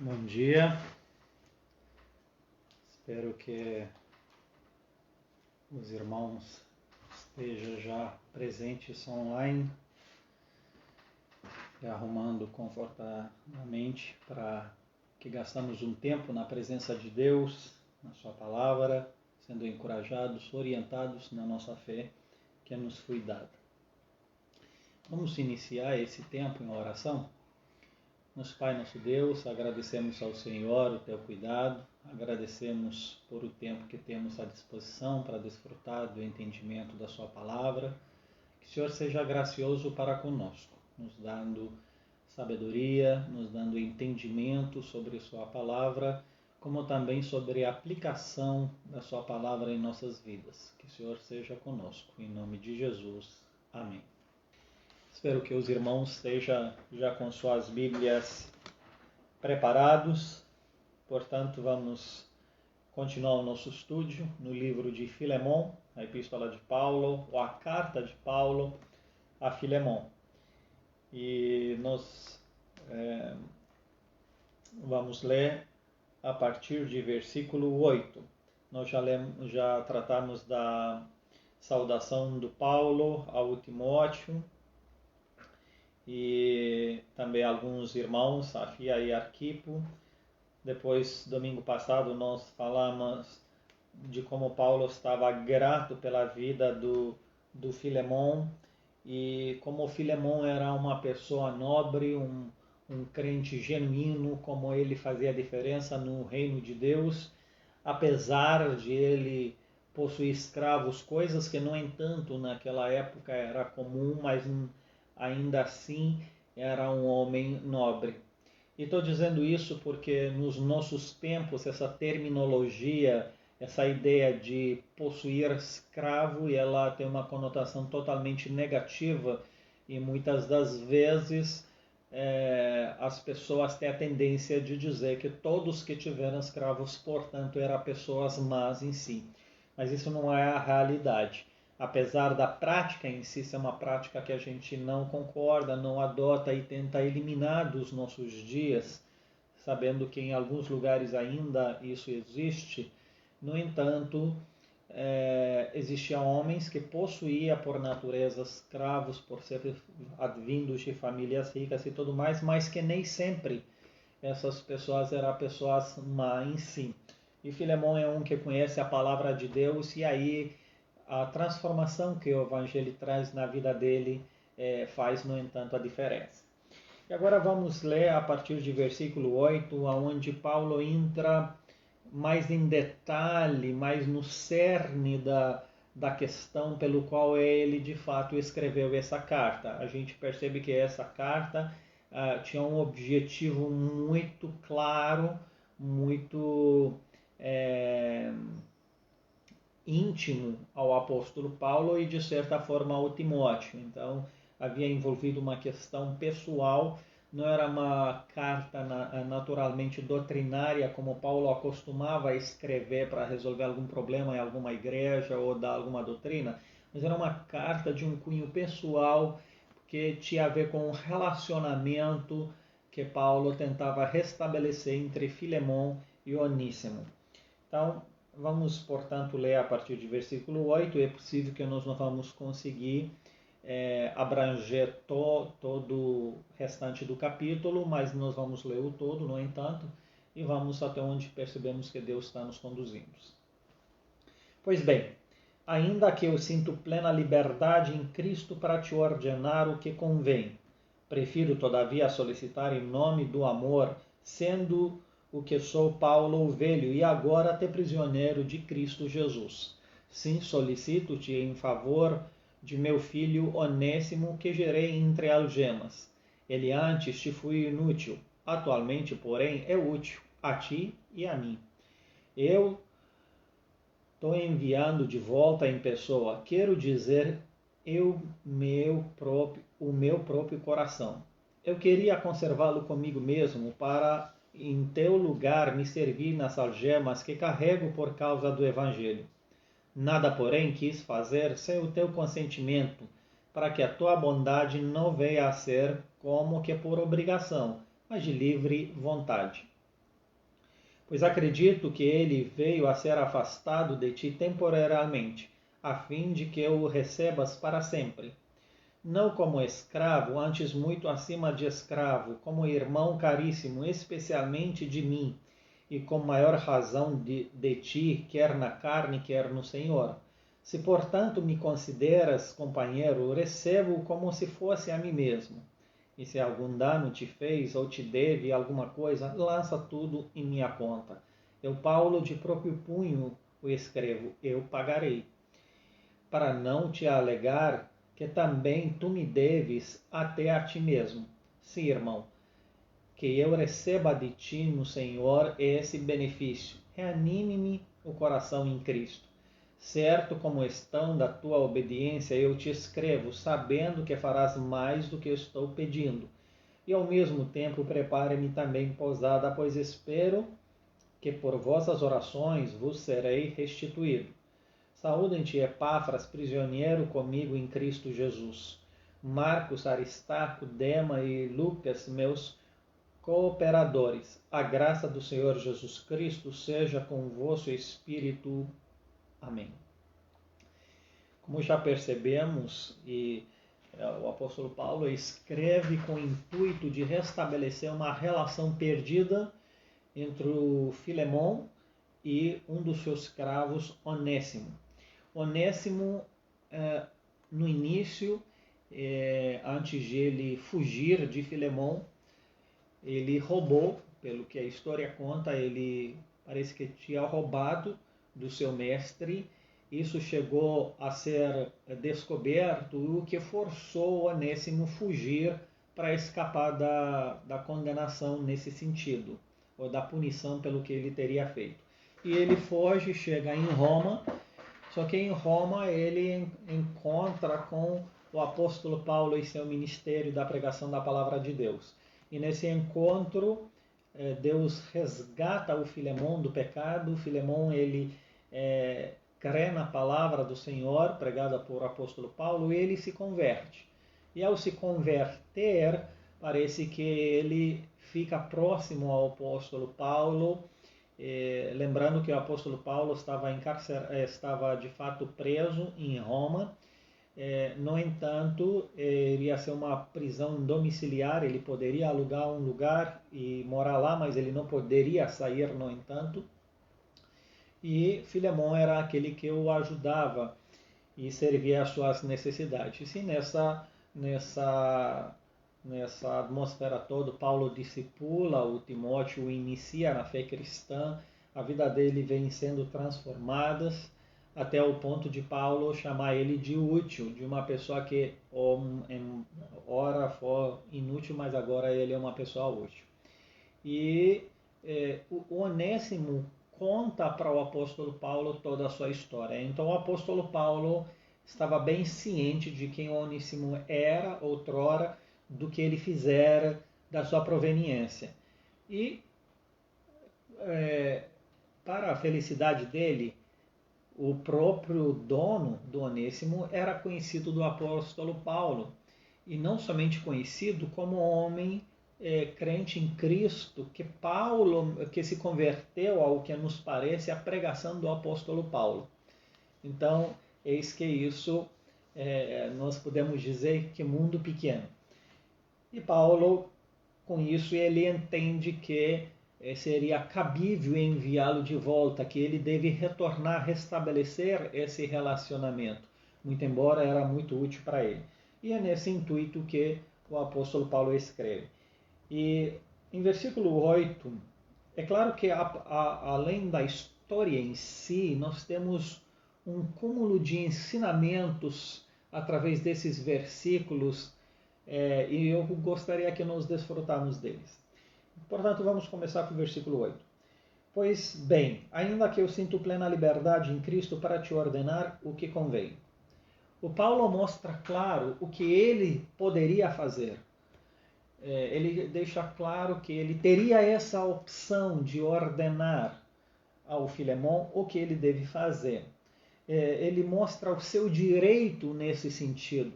Bom dia, espero que os irmãos estejam já presentes online e arrumando confortavelmente para que gastamos um tempo na presença de Deus, na sua palavra, sendo encorajados, orientados na nossa fé que nos foi dada. Vamos iniciar esse tempo em oração? Nosso Pai, nosso Deus, agradecemos ao Senhor o teu cuidado, agradecemos por o tempo que temos à disposição para desfrutar do entendimento da sua palavra. Que o Senhor seja gracioso para conosco, nos dando sabedoria, nos dando entendimento sobre sua palavra, como também sobre a aplicação da sua palavra em nossas vidas. Que o Senhor seja conosco, em nome de Jesus. Amém. Espero que os irmãos estejam já com suas Bíblias preparados. Portanto, vamos continuar o nosso estudo no livro de Filemon, a Epístola de Paulo, ou a Carta de Paulo a Filemon. E nós vamos ler a partir de versículo 8. Nós já tratamos da saudação do Paulo ao Timóteo, e também alguns irmãos, Afia e Arquipo. Depois, domingo passado, nós falamos de como Paulo estava grato pela vida do Filemon e como Filemon era uma pessoa nobre, um crente genuíno, como ele fazia diferença no reino de Deus, apesar de ele possuir escravos, coisas que, no entanto, naquela época era comum, mas ainda assim era um homem nobre. E estou dizendo isso porque nos nossos tempos essa terminologia, essa ideia de possuir escravo, ela tem uma conotação totalmente negativa e muitas das vezes as pessoas têm a tendência de dizer que todos que tiveram escravos, portanto, eram pessoas más em si. Mas isso não é a realidade. Apesar da prática em si ser uma prática que a gente não concorda, não adota e tenta eliminar dos nossos dias, sabendo que em alguns lugares ainda isso existe, no entanto, existiam homens que possuíam por natureza escravos, por ser advindos de famílias ricas e tudo mais, mas que nem sempre essas pessoas eram pessoas má em si. E Filemon é um que conhece a palavra de Deus, e aí a transformação que o Evangelho traz na vida dele faz, no entanto, a diferença. E agora vamos ler a partir de versículo 8, onde Paulo entra mais em detalhe, mais no cerne da questão pelo qual ele, de fato, escreveu essa carta. A gente percebe que essa carta tinha um objetivo muito claro, muito íntimo ao apóstolo Paulo e, de certa forma, ao Timóteo. Então, havia envolvido uma questão pessoal, não era uma carta naturalmente doutrinária, como Paulo acostumava escrever para resolver algum problema em alguma igreja ou dar alguma doutrina, mas era uma carta de um cunho pessoal que tinha a ver com o relacionamento que Paulo tentava restabelecer entre Filemon e Oníssimo. Então, vamos, portanto, ler a partir de versículo 8. É possível que nós não vamos conseguir abranger todo o restante do capítulo, mas nós vamos ler o todo, no entanto, e vamos até onde percebemos que Deus está nos conduzindo. Pois bem, ainda que eu sinto plena liberdade em Cristo para te ordenar o que convém, prefiro, todavia, solicitar em nome do amor, sendo o que sou Paulo o velho, e agora até prisioneiro de Cristo Jesus. Sim, solicito-te em favor de meu filho Onésimo, que gerei entre algemas. Ele antes te foi inútil, atualmente, porém, é útil a ti e a mim. Eu estou enviando de volta em pessoa, quero dizer, o meu próprio coração. Eu queria conservá-lo comigo mesmo para, em teu lugar, me servir nas algemas que carrego por causa do Evangelho. Nada, porém, quis fazer sem o teu consentimento, para que a tua bondade não venha a ser como que por obrigação, mas de livre vontade. pois acredito que ele veio a ser afastado de ti temporariamente, a fim de que o recebas para sempre. Não como escravo, antes muito acima de escravo, como irmão caríssimo, especialmente de mim, e com maior razão de ti, quer na carne, quer no Senhor. Se, portanto, me consideras companheiro, recebo-o como se fosse a mim mesmo. E se algum dano te fez ou te deve alguma coisa, lança tudo em minha conta. Eu, Paulo, de próprio punho o escrevo, eu pagarei. Para não te alegar que também tu me deves até a ti mesmo. Sim, irmão, que eu receba de ti no Senhor esse benefício. Reanime-me o coração em Cristo. Certo como estão da tua obediência, eu te escrevo, sabendo que farás mais do que estou pedindo. E ao mesmo tempo prepare-me também pousada, pois espero que por vossas orações vos serei restituído. Saúdem-te, Epáfras, prisioneiro comigo em Cristo Jesus. Marcos, Aristarco, Dema e Lucas, meus cooperadores. A graça do Senhor Jesus Cristo seja com o vosso espírito. Amém. Como já percebemos, o apóstolo Paulo escreve com o intuito de restabelecer uma relação perdida entre o Filemon e um dos seus escravos, Onésimo. Onésimo, no início, antes de ele fugir de Filemon, ele roubou, pelo que a história conta, ele parece que tinha roubado do seu mestre. Isso chegou a ser descoberto, o que forçou Onésimo fugir para escapar da condenação nesse sentido, ou da punição pelo que ele teria feito. E ele foge, chega em Roma, só que em Roma ele encontra com o apóstolo Paulo e seu ministério da pregação da palavra de Deus. E nesse encontro, Deus resgata o Filemon do pecado. O Filemon, ele crê na palavra do Senhor, pregada por apóstolo Paulo, e ele se converte. E ao se converter, parece que ele fica próximo ao apóstolo Paulo, lembrando que o apóstolo Paulo estava de fato preso em Roma. No entanto, iria ser uma prisão domiciliar, ele poderia alugar um lugar e morar lá, mas ele não poderia sair, no entanto. E Filemon era aquele que o ajudava e servia às suas necessidades. E nessa atmosfera toda, Paulo discipula o Timóteo, o inicia na fé cristã, a vida dele vem sendo transformada, até o ponto de Paulo chamar ele de útil, de uma pessoa que ora for inútil, mas agora ele é uma pessoa útil. E o Onésimo conta para o apóstolo Paulo toda a sua história. Então o apóstolo Paulo estava bem ciente de quem Onésimo era outrora, do que ele fizera, da sua proveniência. E para a felicidade dele, o próprio dono do Onésimo era conhecido do apóstolo Paulo, e não somente conhecido, como homem crente em Cristo, que se converteu ao que nos parece a pregação do apóstolo Paulo. Então, eis que isso, nós podemos dizer que mundo pequeno. E Paulo, com isso, ele entende que seria cabível enviá-lo de volta, que ele deve retornar, restabelecer esse relacionamento, muito embora era muito útil para ele. E é nesse intuito que o apóstolo Paulo escreve. E em versículo 8, é claro que além da história em si, nós temos um cúmulo de ensinamentos através desses versículos, e eu gostaria que nós desfrutássemos deles. Portanto, vamos começar com o versículo 8. Pois bem, ainda que eu sinto plena liberdade em Cristo para te ordenar o que convém. O Paulo mostra claro o que ele poderia fazer. Ele deixa claro que ele teria essa opção de ordenar ao Filemon o que ele deve fazer. Ele mostra o seu direito nesse sentido.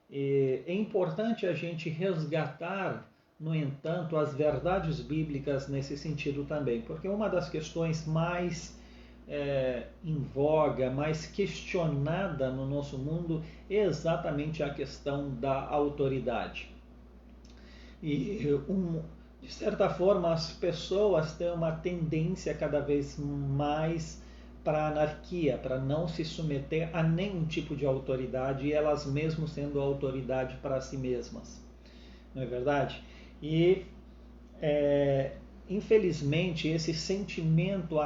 É importante a gente resgatar no entanto, as verdades bíblicas nesse sentido também, porque uma das questões mais em voga, mais questionada no nosso mundo é exatamente a questão da autoridade. E, de certa forma, as pessoas têm uma tendência cada vez mais para a anarquia, para não se submeter a nenhum tipo de autoridade, e elas mesmas sendo autoridade para si mesmas. Não é verdade? E, infelizmente, esse sentimento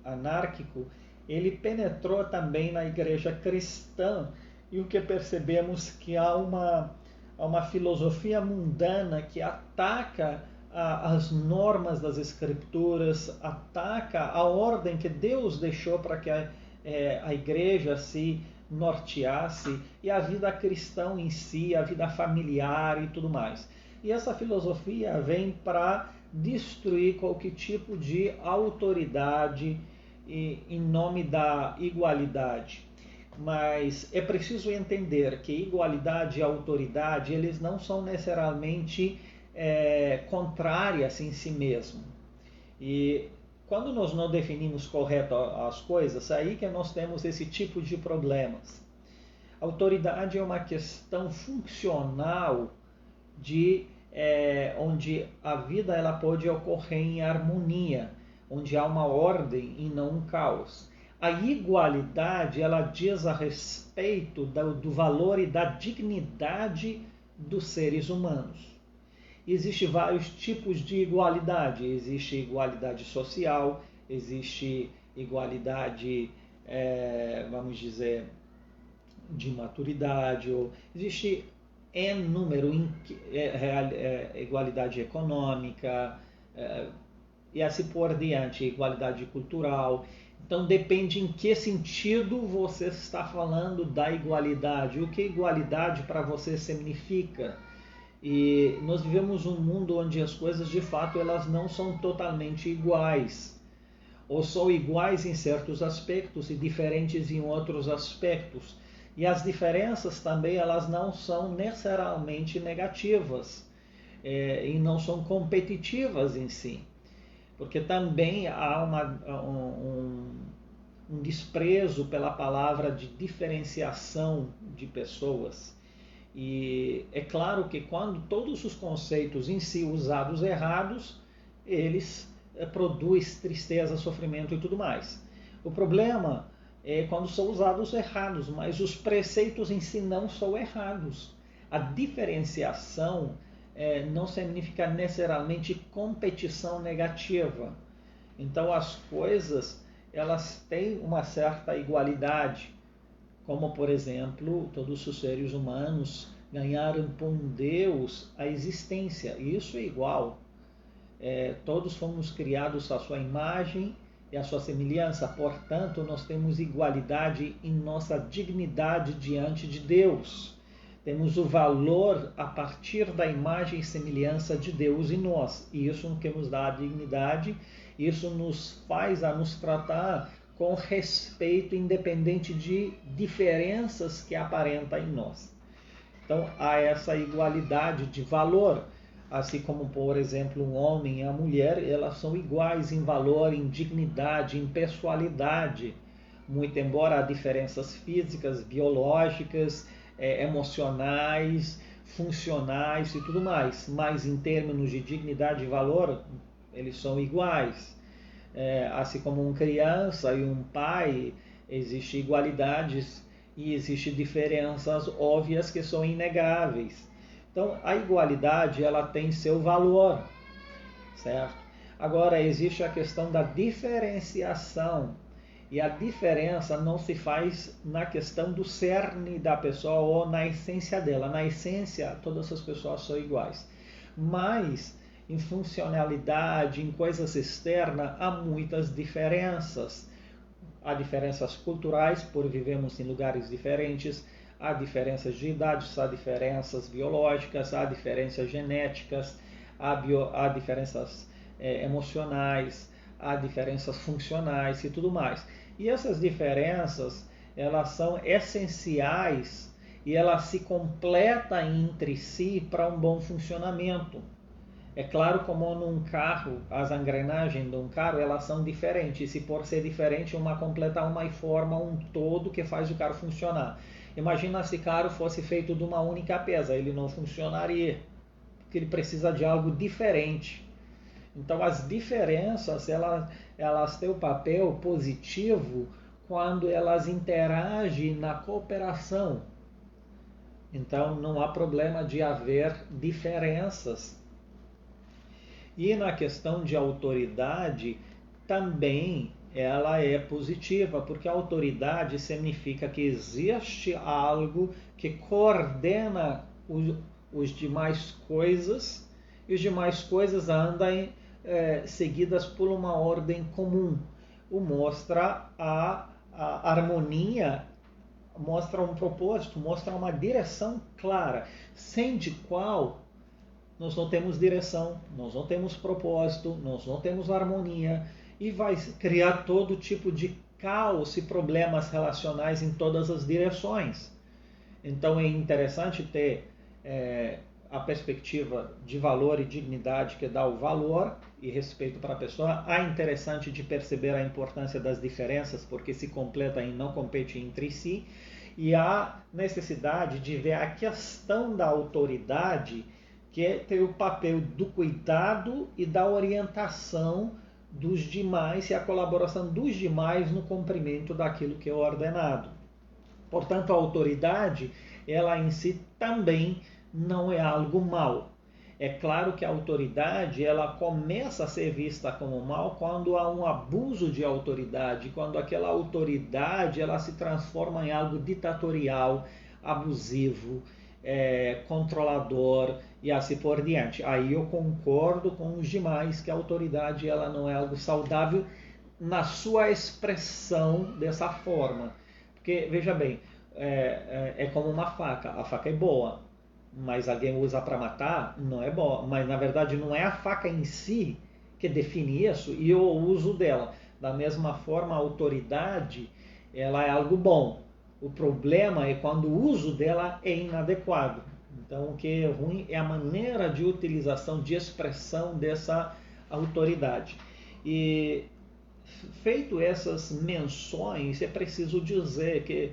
anárquico, ele penetrou também na igreja cristã, e o que percebemos que há uma filosofia mundana que ataca as normas das escrituras, ataca a ordem que Deus deixou para que a igreja se norteasse, e a vida cristã em si, a vida familiar e tudo mais. E essa filosofia vem para destruir qualquer tipo de autoridade em nome da igualdade. Mas é preciso entender que igualdade e autoridade, eles não são necessariamente contrárias em si mesmo. E quando nós não definimos correto as coisas, é aí que nós temos esse tipo de problemas. Autoridade é uma questão funcional onde a vida ela pode ocorrer em harmonia, onde há uma ordem e não um caos. A igualdade ela diz a respeito do valor e da dignidade dos seres humanos. Existem vários tipos de igualdade. Existe igualdade social, existe igualdade, vamos dizer, de maturidade, ou existe número, igualdade econômica, e assim por diante, igualdade cultural. Então depende em que sentido você está falando da igualdade, o que igualdade para você significa. E nós vivemos um mundo onde as coisas de fato elas não são totalmente iguais, ou são iguais em certos aspectos e diferentes em outros aspectos. E as diferenças também elas não são necessariamente negativas, e não são competitivas em si, porque também há um desprezo pela palavra de diferenciação de pessoas. E é claro que quando todos os conceitos em si usados errados, eles produzem tristeza, sofrimento e tudo mais. O problema é quando são usados errados, mas os preceitos em si não são errados. A diferenciação não significa necessariamente competição negativa. Então as coisas elas têm uma certa igualdade, como por exemplo, todos os seres humanos ganharam por Deus a existência, e isso é igual. Todos fomos criados à sua imagem e à sua semelhança, portanto nós temos igualdade em nossa dignidade diante de Deus. Temos o valor a partir da imagem e semelhança de Deus em nós, e isso que nos dá a dignidade, isso nos faz a nos tratar com respeito, independente de diferenças que aparentam em nós. Então há essa igualdade de valor, assim como, por exemplo, um homem e a mulher, elas são iguais em valor, em dignidade, em pessoalidade, muito embora há diferenças físicas, biológicas, emocionais, funcionais e tudo mais, mas em termos de dignidade e valor, eles são iguais. Assim como uma criança e um pai, existem igualdades e existem diferenças óbvias que são inegáveis. Então, a igualdade ela tem seu valor, certo? Agora, existe a questão da diferenciação, e a diferença não se faz na questão do cerne da pessoa ou na essência dela. Na essência, todas as pessoas são iguais, mas em funcionalidade, em coisas externas, há muitas diferenças. Há diferenças culturais, por vivemos em lugares diferentes, há diferenças de idades, há diferenças biológicas, há diferenças genéticas, há diferenças emocionais, há diferenças funcionais e tudo mais. E essas diferenças, elas são essenciais e ela se completa entre si para um bom funcionamento. É claro, como num carro, as engrenagens de um carro, elas são diferentes. E se por ser diferente, uma completa uma e forma um todo que faz o carro funcionar. Imagina se o carro fosse feito de uma única peça, ele não funcionaria, porque ele precisa de algo diferente. Então as diferenças, elas têm o papel positivo quando elas interagem na cooperação. Então não há problema de haver diferenças. E na questão de autoridade, também ela é positiva, porque a autoridade significa que existe algo que coordena os demais coisas, e as demais coisas andam seguidas por uma ordem comum. O mostra a harmonia, mostra um propósito, mostra uma direção clara, sem de qual nós não temos direção, nós não temos propósito, nós não temos harmonia, e vai criar todo tipo de caos e problemas relacionais em todas as direções. Então é interessante ter a perspectiva de valor e dignidade que dá o valor e respeito para a pessoa. É interessante de perceber a importância das diferenças, porque se completam e não competem entre si. E há necessidade de ver a questão da autoridade, que tem o papel do cuidado e da orientação dos demais e a colaboração dos demais no cumprimento daquilo que é ordenado. Portanto, a autoridade, ela em si também não é algo mal. É claro que a autoridade, ela começa a ser vista como mal quando há um abuso de autoridade, quando aquela autoridade ela se transforma em algo ditatorial, abusivo, controlador e assim por diante. Aí eu concordo com os demais que a autoridade ela não é algo saudável na sua expressão dessa forma. Porque, veja bem, é como uma faca. A faca é boa, mas alguém usa para matar, não é boa. Mas, na verdade, não é a faca em si que define isso e o uso dela. Da mesma forma, a autoridade ela é algo bom. O problema é quando o uso dela é inadequado. Então, o que é ruim é a maneira de utilização, de expressão dessa autoridade. E, feito essas menções, é preciso dizer que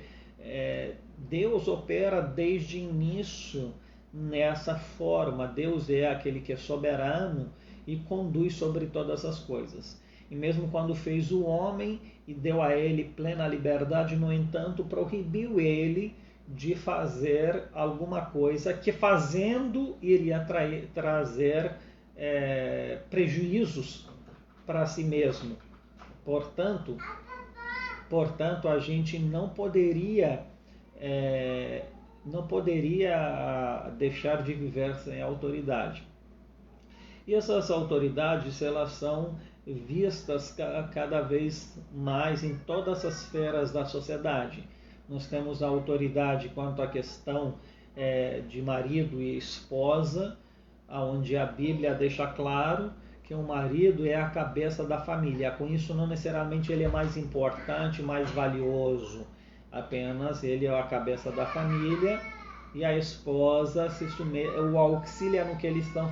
Deus opera desde o início nessa forma. Deus é aquele que é soberano e conduz sobre todas as coisas. E mesmo quando fez o homem e deu a ele plena liberdade, no entanto, proibiu ele de fazer alguma coisa que, fazendo, iria trazer prejuízos para si mesmo. Portanto, a gente não poderia deixar de viver sem autoridade. E essas autoridades, elas são vistas cada vez mais em todas as esferas da sociedade. Nós temos a autoridade quanto à questão de marido e esposa, onde a Bíblia deixa claro que o marido é a cabeça da família. Com isso, não necessariamente ele é mais importante, mais valioso, apenas ele é a cabeça da família e a esposa o auxilia no que eles estão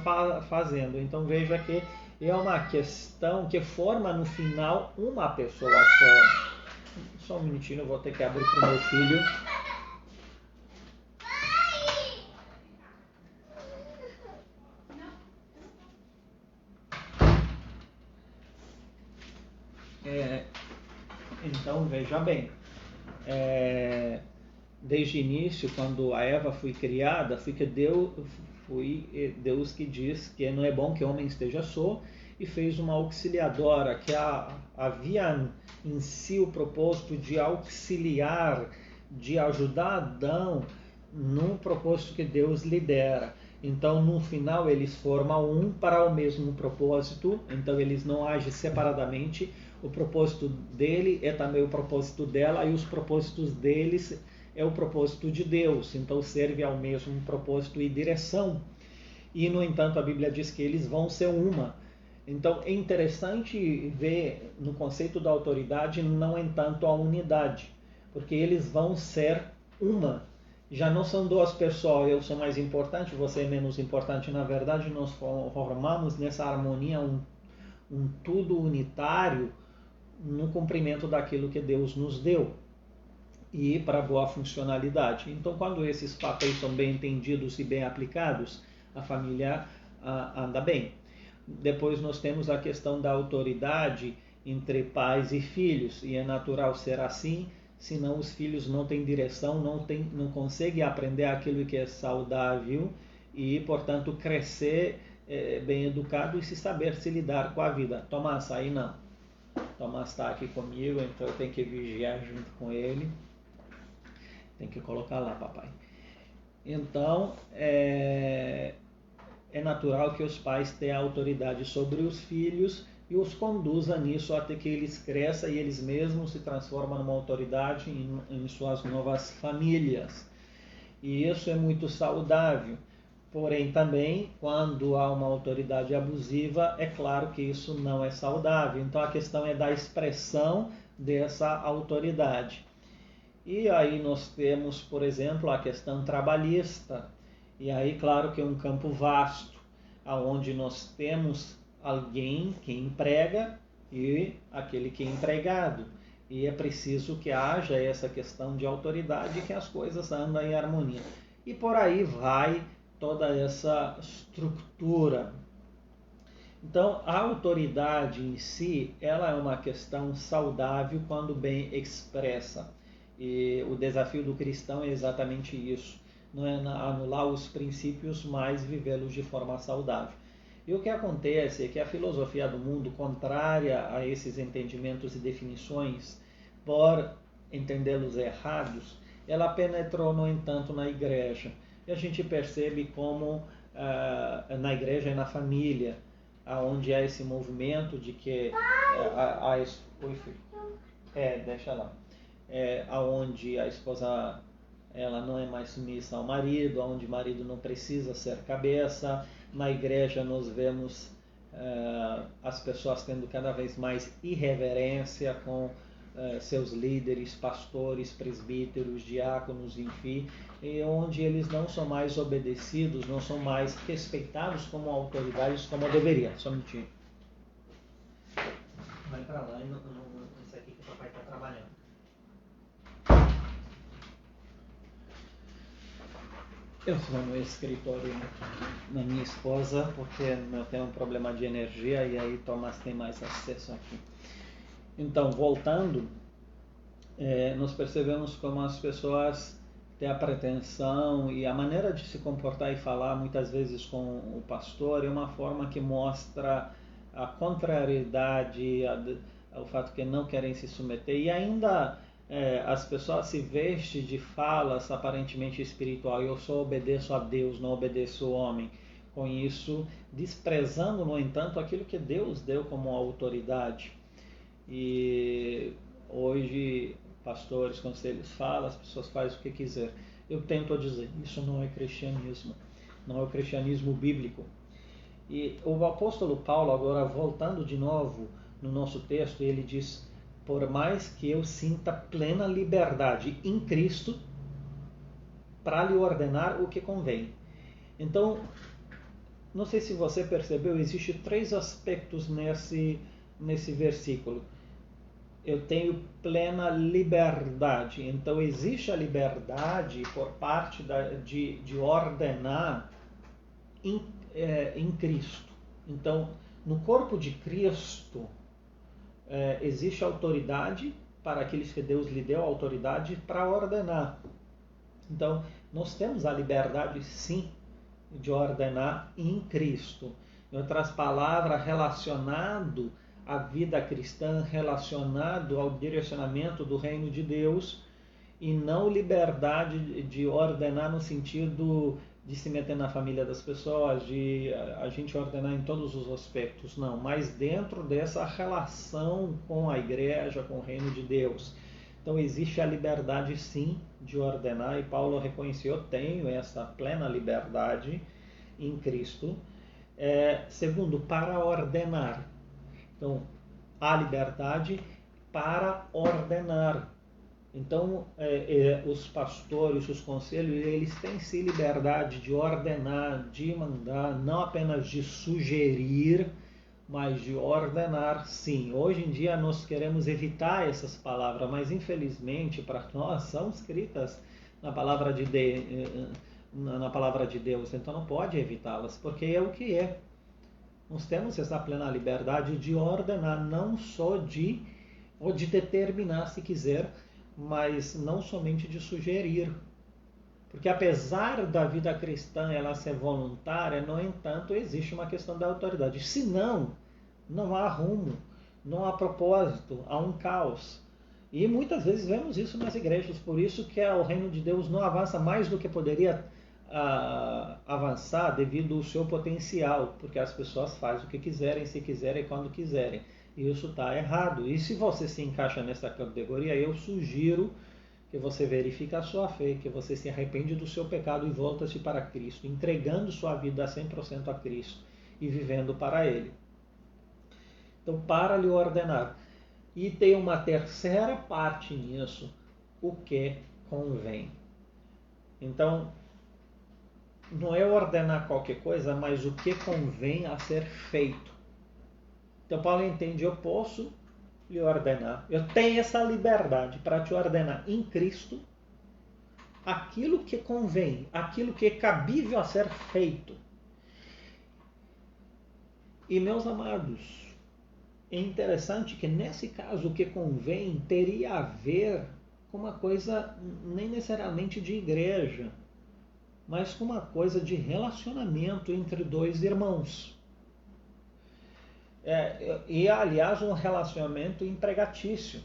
fazendo. Então veja que é uma questão que forma no final uma pessoa só. Só um minutinho, eu vou ter que abrir para o meu filho. Então veja bem, desde o início, quando a Eva foi criada, foi Deus que diz que não é bom que o homem esteja só, e fez uma auxiliadora que havia em si o propósito de auxiliar, de ajudar Adão num propósito que Deus lhe dera. Então, no final, eles formam um para o mesmo propósito, então eles não agem separadamente. O propósito dele é também o propósito dela, e os propósitos deles é o propósito de Deus, então serve ao mesmo propósito e direção. E, no entanto, a Bíblia diz que eles vão ser uma. Então, é interessante ver no conceito da autoridade, não entanto, a unidade, porque eles vão ser uma. Já não são duas pessoas, eu sou mais importante, você é menos importante. Na verdade, nós formamos nessa harmonia um tudo unitário no cumprimento daquilo que Deus nos deu e para boa funcionalidade. Então, quando esses papéis são bem entendidos e bem aplicados, a família anda bem. Depois nós temos a questão da autoridade entre pais e filhos, e é natural ser assim, senão os filhos não têm direção, não conseguem aprender aquilo que é saudável e, portanto, crescer bem educado e se saber se lidar com a vida. Tomás, aí não. Tomás está aqui comigo, então eu tenho que vigiar junto com ele. Tem que colocar lá, papai. Então, é natural que os pais tenham autoridade sobre os filhos e os conduza nisso até que eles cresçam e eles mesmos se transformam numa autoridade em suas novas famílias. E isso é muito saudável. Porém, também, quando há uma autoridade abusiva, é claro que isso não é saudável. Então, a questão é da expressão dessa autoridade. E aí nós temos, por exemplo, a questão trabalhista. E aí, claro que é um campo vasto, onde nós temos alguém que emprega e aquele que é empregado. E é preciso que haja essa questão de autoridade e que as coisas andem em harmonia. E por aí vai toda essa estrutura. Então, a autoridade em si, ela é uma questão saudável quando bem expressa. E o desafio do cristão é exatamente isso. Não é anular os princípios, mas vivê-los de forma saudável. E o que acontece é que a filosofia do mundo, contrária a esses entendimentos e definições, por entendê-los errados, ela penetrou, no entanto, na igreja. E a gente percebe como na igreja e na família, onde há esse movimento de que oi, filho. Deixa lá. Onde a esposa ela não é mais submissa ao marido, onde o marido não precisa ser cabeça. Na igreja nós vemos as pessoas tendo cada vez mais irreverência com seus líderes, pastores, presbíteros, diáconos, enfim, e onde eles não são mais obedecidos, não são mais respeitados como autoridades como deveriam. Só um minutinho. Vai para lá e isso aqui que o papai está trabalhando. Eu vou no escritório da minha esposa, porque eu tenho um problema de energia e aí Tomás tem mais acesso aqui. Então, voltando, nós percebemos como as pessoas têm a pretensão e a maneira de se comportar e falar muitas vezes com o pastor é uma forma que mostra a contrariedade, o fato que não querem se submeter e ainda as pessoas se vestem de falas aparentemente espiritual. Eu só obedeço a Deus, não obedeço ao homem. Com isso, desprezando, no entanto, aquilo que Deus deu como autoridade. E hoje, pastores, conselhos falam, as pessoas fazem o que quiser. Eu tento dizer, isso não é cristianismo. Não é o cristianismo bíblico. E o apóstolo Paulo, agora voltando de novo no nosso texto, ele diz: por mais que eu sinta plena liberdade em Cristo para lhe ordenar o que convém. Então, não sei se você percebeu, existem 3 aspectos nesse versículo. Eu tenho plena liberdade. Então, existe a liberdade por parte de ordenar em Cristo. Então, no corpo de Cristo, existe autoridade para aqueles que Deus lhe deu autoridade para ordenar. Então, nós temos a liberdade, sim, de ordenar em Cristo. Em outras palavras, relacionado à vida cristã, relacionado ao direcionamento do reino de Deus, e não liberdade de ordenar no sentido de se meter na família das pessoas, de a gente ordenar em todos os aspectos, não, mas dentro dessa relação com a igreja, com o reino de Deus. Então existe a liberdade sim de ordenar, e Paulo reconheceu: eu tenho essa plena liberdade em Cristo. Segundo, para ordenar. Então, a liberdade para ordenar. Então, os pastores, os conselhos, eles têm sim liberdade de ordenar, de mandar, não apenas de sugerir, mas de ordenar, sim. Hoje em dia nós queremos evitar essas palavras, mas infelizmente para nós são escritas na palavra na palavra de Deus, então não pode evitá-las, porque é o que é. Nós temos essa plena liberdade de ordenar, não só ou de determinar se quiser, mas não somente de sugerir. Porque apesar da vida cristã ela ser voluntária, no entanto, existe uma questão da autoridade. Senão, não há rumo, não há propósito, há um caos. E muitas vezes vemos isso nas igrejas, por isso que o reino de Deus não avança mais do que poderia avançar devido ao seu potencial, porque as pessoas fazem o que quiserem, se quiserem, quando quiserem. E isso está errado. E se você se encaixa nessa categoria, eu sugiro que você verifique a sua fé, que você se arrepende do seu pecado e volta-se para Cristo, entregando sua vida 100% a Cristo e vivendo para Ele. Então, para lhe ordenar. E tem uma terceira parte nisso, o que convém. Então, não é ordenar qualquer coisa, mas o que convém a ser feito. Então, Paulo entende, eu posso lhe ordenar, eu tenho essa liberdade para te ordenar em Cristo aquilo que convém, aquilo que é cabível a ser feito. E, meus amados, é interessante que nesse caso o que convém teria a ver com uma coisa nem necessariamente de igreja, mas com uma coisa de relacionamento entre dois irmãos. E aliás um relacionamento empregatício,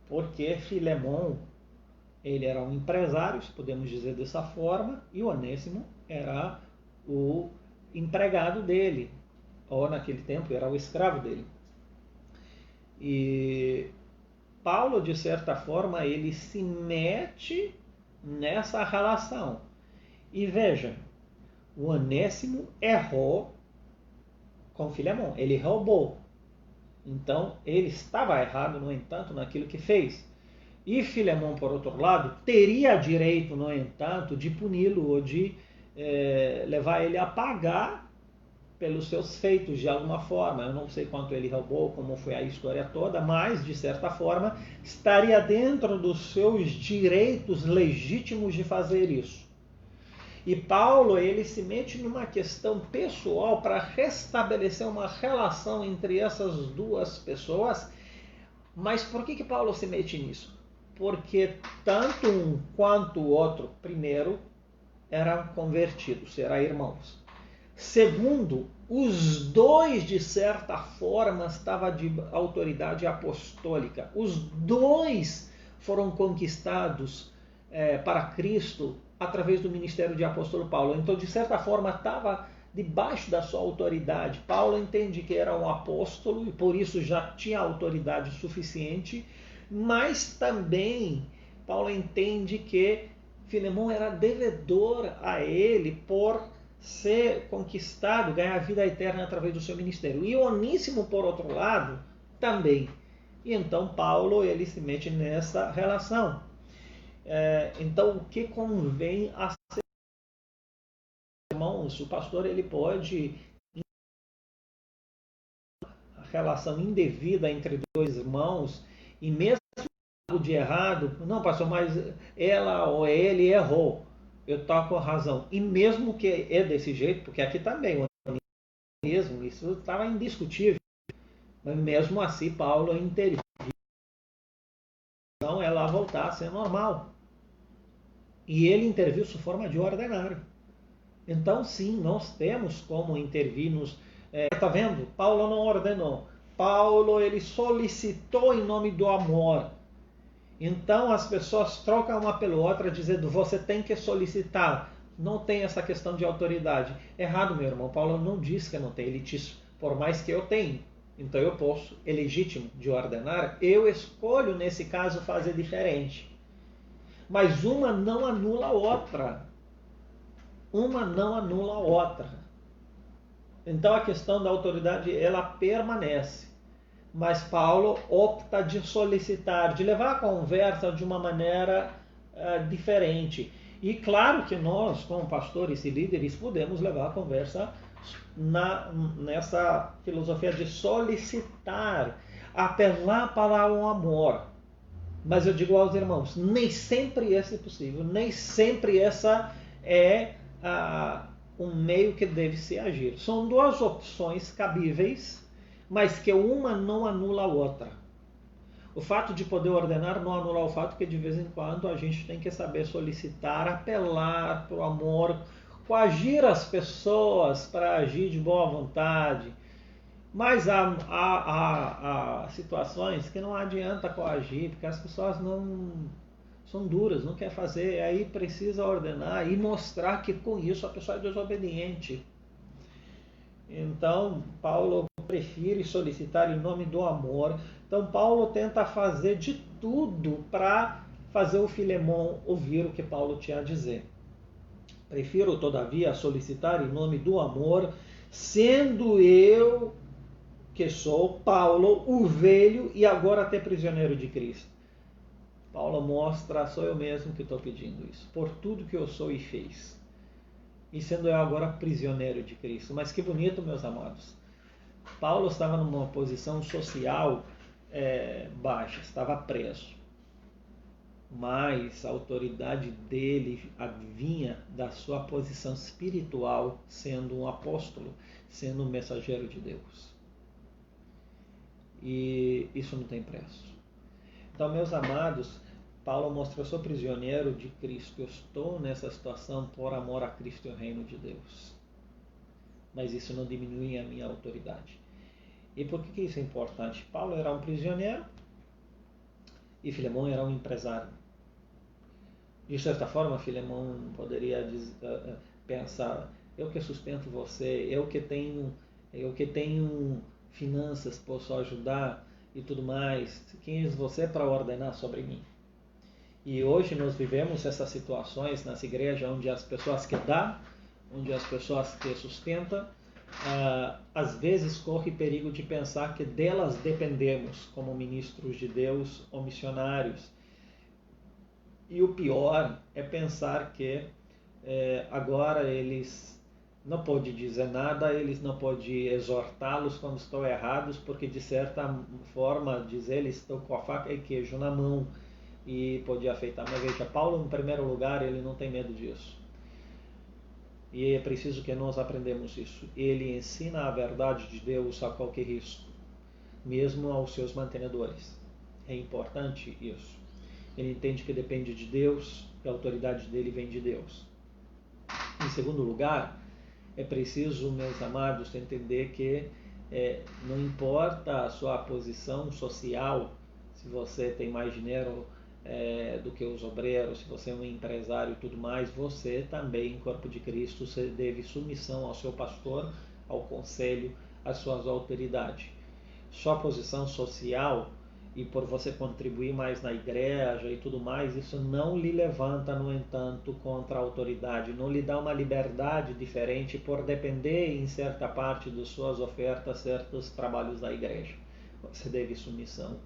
porque Filemon ele era um empresário, se podemos dizer dessa forma, e Onésimo era o empregado dele, ou naquele tempo era o escravo dele. E Paulo, de certa forma, ele se mete nessa relação. E veja, o Onésimo errou com Filemon, ele roubou. Então, ele estava errado, no entanto, naquilo que fez. E Filemon, por outro lado, teria direito, no entanto, de puni-lo ou de levar ele a pagar pelos seus feitos de alguma forma. Eu não sei quanto ele roubou, como foi a história toda, mas, de certa forma, estaria dentro dos seus direitos legítimos de fazer isso. E Paulo, ele se mete numa questão pessoal para restabelecer uma relação entre essas duas pessoas. Mas por que Paulo se mete nisso? Porque tanto um quanto o outro, primeiro, eram convertidos, eram irmãos. Segundo, os dois, de certa forma, estavam de autoridade apostólica. Os dois foram conquistados para Cristo através do ministério de apóstolo Paulo. Então, de certa forma, estava debaixo da sua autoridade. Paulo entende que era um apóstolo e por isso já tinha autoridade suficiente, mas também Paulo entende que Filemon era devedor a ele por ser conquistado, ganhar a vida eterna através do seu ministério. E Oníssimo, por outro lado, também. E então Paulo ele se mete nessa relação. Então, o que convém a ser, irmãos, o pastor ele pode a relação indevida entre dois irmãos e mesmo de errado, não pastor, mas ela ou ele errou, eu estou com razão. E mesmo que é desse jeito, porque aqui também mesmo isso estava indiscutível, mas mesmo assim Paulo interviu, então ela voltar a ser normal. E ele interviu de forma de ordenar. Então, sim, nós temos como intervir nos... Está vendo? Paulo não ordenou. Paulo, ele solicitou em nome do amor. Então, as pessoas trocam uma pela outra, dizendo, você tem que solicitar. Não tem essa questão de autoridade. Errado, meu irmão. Paulo não diz que não tem. Ele diz, por mais que eu tenha. Então, eu posso, é legítimo de ordenar. Eu escolho, nesse caso, fazer diferente. Mas uma não anula a outra. Uma não anula a outra. Então a questão da autoridade ela permanece. mas Paulo opta de solicitar, de levar a conversa de uma maneira diferente. E claro que nós, como pastores e líderes, podemos levar a conversa nessa filosofia de solicitar, apelar para o amor. Mas eu digo aos irmãos, nem sempre esse é possível, nem sempre essa é um meio que deve se agir. São duas opções cabíveis, mas que uma não anula a outra. O fato de poder ordenar não anula o fato que de vez em quando a gente tem que saber solicitar, apelar para o amor, coagir as pessoas para agir de boa vontade. Mas há situações que não adianta coagir, porque as pessoas não são duras, não querem fazer, aí precisa ordenar e mostrar que com isso a pessoa é desobediente. Então, Paulo prefere solicitar em nome do amor. Então, Paulo tenta fazer de tudo para fazer o Filemão ouvir o que Paulo tinha a dizer. Prefiro, todavia, solicitar em nome do amor, sendo eu, que sou Paulo, o velho e agora até prisioneiro de Cristo. Paulo mostra, sou eu mesmo que estou pedindo isso, por tudo que eu sou e fiz. E sendo eu agora prisioneiro de Cristo. Mas que bonito, meus amados. Paulo estava numa posição social baixa, estava preso. Mas a autoridade dele vinha da sua posição espiritual, sendo um apóstolo, sendo um mensageiro de Deus. E isso não tem preço. Então, meus amados, Paulo mostra, eu sou prisioneiro de Cristo, eu estou nessa situação por amor a Cristo e ao reino de Deus. Mas isso não diminui a minha autoridade. E por que isso é importante? Paulo era um prisioneiro e Filemão era um empresário. De certa forma, Filemão poderia pensar, eu que sustento você, eu que tenho finanças, posso ajudar e tudo mais, quem é você para ordenar sobre mim? E hoje nós vivemos essas situações nas igrejas onde as pessoas que dão, onde as pessoas que sustentam, às vezes corre perigo de pensar que delas dependemos como ministros de Deus ou missionários. E o pior é pensar que agora eles não podem dizer nada, eles não podem exortá-los quando estão errados, porque de certa forma, diz eles, estão com a faca e queijo na mão e pode afetar. Mas veja, Paulo, em primeiro lugar, ele não tem medo disso. E é preciso que nós aprendamos isso. Ele ensina a verdade de Deus a qualquer risco, mesmo aos seus mantenedores. É importante isso. Ele entende que depende de Deus, que a autoridade dele vem de Deus. Em segundo lugar, é preciso, meus amados, entender que não importa a sua posição social, se você tem mais dinheiro do que os obreiros, se você é um empresário e tudo mais, você também, corpo de Cristo, você deve submissão ao seu pastor, ao conselho, às suas autoridades. Sua posição social e por você contribuir mais na igreja e tudo mais, isso não lhe levanta, no entanto, contra a autoridade, não lhe dá uma liberdade diferente por depender em certa parte de suas ofertas, certos trabalhos da igreja. Você deve submissão.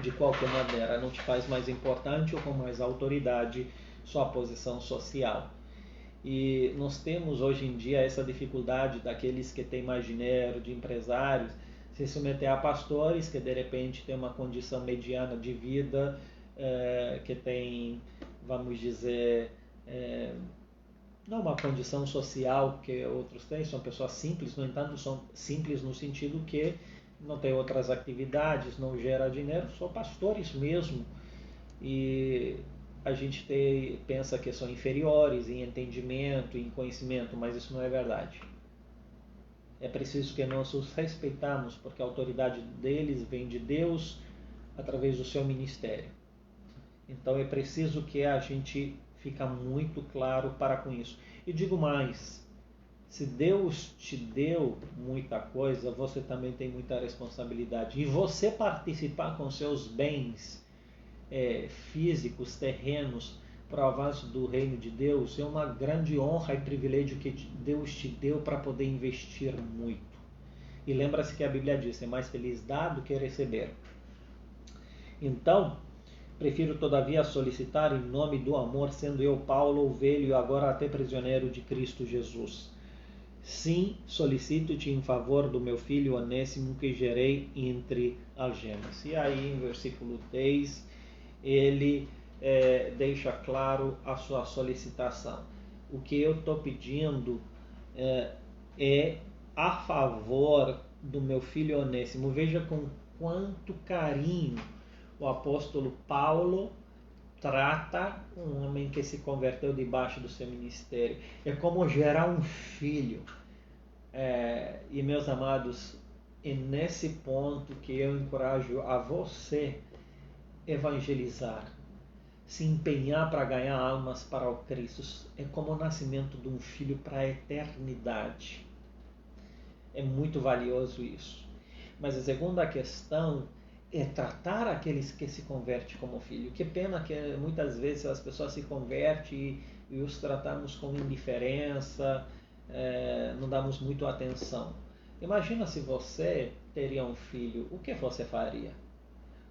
De qualquer maneira, não te faz mais importante ou com mais autoridade sua posição social. E nós temos hoje em dia essa dificuldade daqueles que têm mais dinheiro, de empresários, se submeter a pastores que de repente têm uma condição mediana de vida, que tem, vamos dizer, não uma condição social que outros têm, são pessoas simples, no entanto são simples no sentido que não tem outras atividades, não gera dinheiro, são pastores mesmo. E a gente pensa que são inferiores em entendimento, em conhecimento, mas isso não é verdade. É preciso que nós os respeitamos, porque a autoridade deles vem de Deus através do seu ministério. Então é preciso que a gente fique muito claro para com isso. E digo mais, se Deus te deu muita coisa, você também tem muita responsabilidade. E você participar com seus bens físicos, terrenos, para o avanço do reino de Deus, é uma grande honra e privilégio que Deus te deu para poder investir muito. E lembra-se que a Bíblia diz, é mais feliz dar do que receber. Então, prefiro todavia solicitar em nome do amor, sendo eu Paulo, o velho e agora até prisioneiro de Cristo Jesus. Sim, solicito-te em favor do meu filho Onésimo, que gerei entre algemas. E aí, em versículo 10, ele deixa claro a sua solicitação. O que eu estou pedindo é a favor do meu filho Onésimo. Veja com quanto carinho o apóstolo Paulo trata um homem que se converteu debaixo do seu ministério. É como gerar um filho. E meus amados, é nesse ponto que eu encorajo a você evangelizar, se empenhar para ganhar almas para o Cristo. É como o nascimento de um filho para a eternidade. É muito valioso isso. Mas a segunda questão é tratar aqueles que se convertem como filho. Que pena que muitas vezes as pessoas se convertem e os tratamos com indiferença, não damos muito atenção. Imagina se você teria um filho, o que você faria?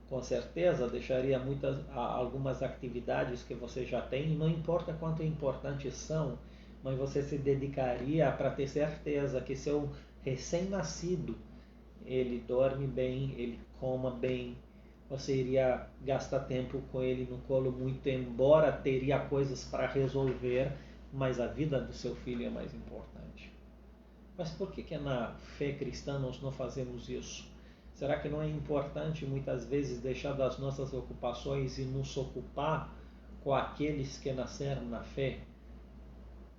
Com certeza deixaria algumas atividades que você já tem, não importa quanto importantes são, mas você se dedicaria para ter certeza que seu recém-nascido, ele dorme bem, ele coma bem, você iria gastar tempo com ele no colo, muito embora teria coisas para resolver, mas a vida do seu filho é mais importante. Mas por que na fé cristã nós não fazemos isso? Será que não é importante muitas vezes deixar das nossas ocupações e nos ocupar com aqueles que nasceram na fé?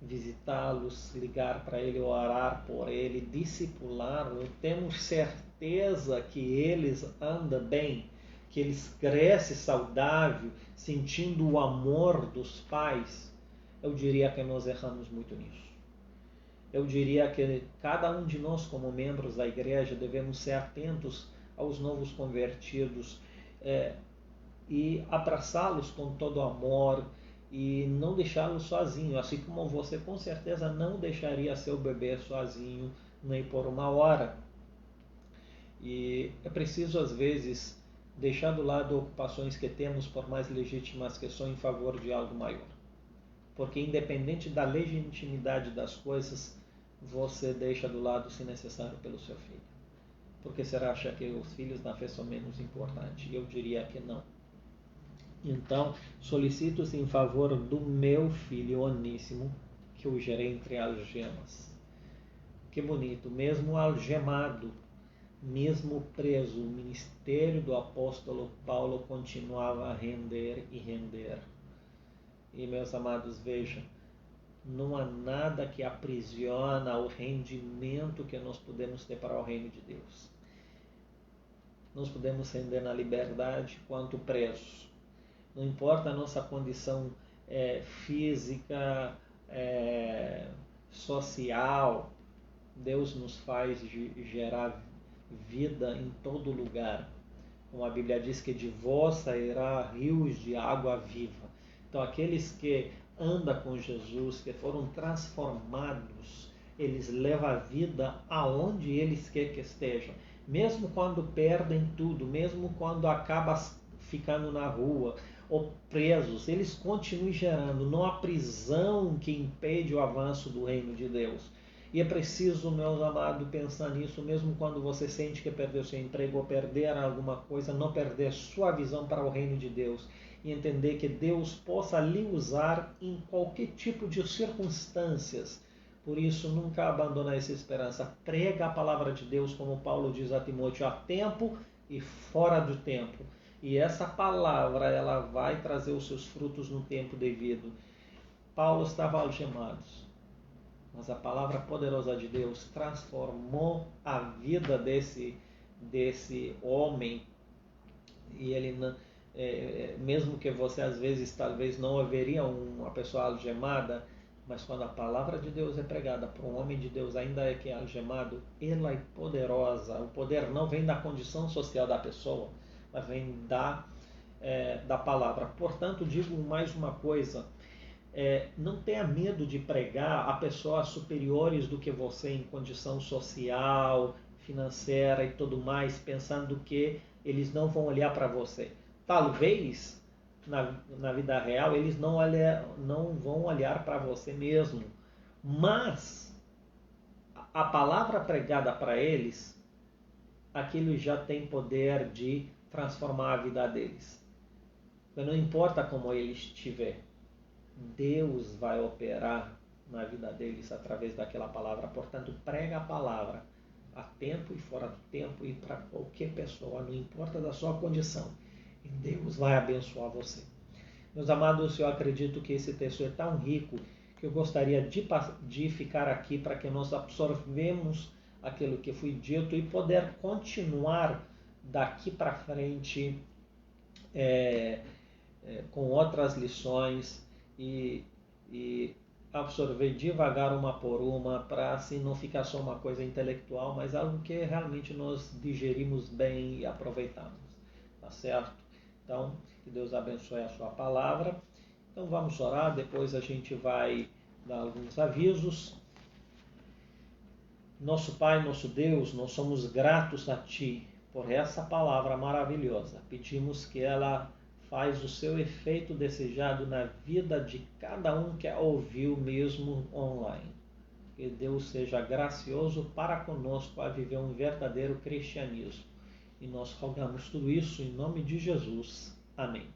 Visitá-los, ligar para ele, orar por ele, discipulá-lo. Temos certeza que eles andam bem, que eles crescem saudável, sentindo o amor dos pais. Eu diria que nós erramos muito nisso. Eu diria que cada um de nós, como membros da igreja, devemos ser atentos aos novos convertidos e abraçá-los com todo amor e não deixá-los sozinhos, assim como você com certeza não deixaria seu bebê sozinho nem por uma hora. E é preciso às vezes deixar do lado ocupações que temos, por mais legítimas que são, em favor de algo maior. Porque independente da legitimidade das coisas, você deixa do lado se necessário pelo seu filho. Porque você acha que os filhos na fé são menos importantes? Eu diria que não. Então, solicito-se em favor do meu filho Onésimo, que eu gerei entre algemas. Que bonito, mesmo algemado, mesmo preso, o ministério do apóstolo Paulo continuava a render e render. E meus amados, vejam, não há nada que aprisiona o rendimento que nós podemos ter para o reino de Deus. Nós podemos render na liberdade quanto presos. Não importa a nossa condição física, social, Deus nos faz gerar vida em todo lugar. Como a Bíblia diz que de vós sairá rios de água viva. Então aqueles que andam com Jesus, que foram transformados, eles levam a vida aonde eles querem que estejam. Mesmo quando perdem tudo, mesmo quando acabam ficando na rua ou presos, eles continuam gerando. Não há prisão que impede o avanço do reino de Deus. E é preciso, meus amados, pensar nisso, mesmo quando você sente que perdeu seu emprego ou perder alguma coisa, não perder sua visão para o reino de Deus. E entender que Deus possa lhe usar em qualquer tipo de circunstâncias. Por isso, nunca abandone essa esperança. Prega a palavra de Deus, como Paulo diz a Timóteo, a tempo e fora do tempo. E essa palavra, ela vai trazer os seus frutos no tempo devido. Paulo estava algemado, mas a palavra poderosa de Deus transformou a vida desse homem. E ele, mesmo que você às vezes talvez não veria uma pessoa algemada, mas quando a palavra de Deus é pregada para um homem de Deus, ainda que é algemado, ela é poderosa. O poder não vem da condição social da pessoa, mas vem da palavra. Portanto, digo mais uma coisa, não tenha medo de pregar a pessoas superiores do que você em condição social, financeira e tudo mais, pensando que eles não vão olhar para você. Talvez, na vida real, eles não vão olhar para você mesmo, mas a palavra pregada para eles, aquilo já tem poder de transformar a vida deles. Não importa como ele estiver, Deus vai operar na vida deles através daquela palavra. Portanto, prega a palavra a tempo e fora do tempo e para qualquer pessoa, não importa da sua condição. E Deus vai abençoar você. Meus amados, eu acredito que esse texto é tão rico que eu gostaria de ficar aqui para que nós absorvemos aquilo que foi dito e poder continuar daqui para frente com outras lições e absorver devagar uma por uma, para assim não ficar só uma coisa intelectual, mas algo que realmente nós digerimos bem e aproveitamos. Tá certo? Então, que Deus abençoe a sua palavra. Então vamos orar, depois a gente vai dar alguns avisos. Nosso Pai, nosso Deus, nós somos gratos a Ti por essa palavra maravilhosa. Pedimos que ela faz o seu efeito desejado na vida de cada um que a ouviu mesmo online. Que Deus seja gracioso para conosco a viver um verdadeiro cristianismo. E nós rogamos tudo isso em nome de Jesus. Amém.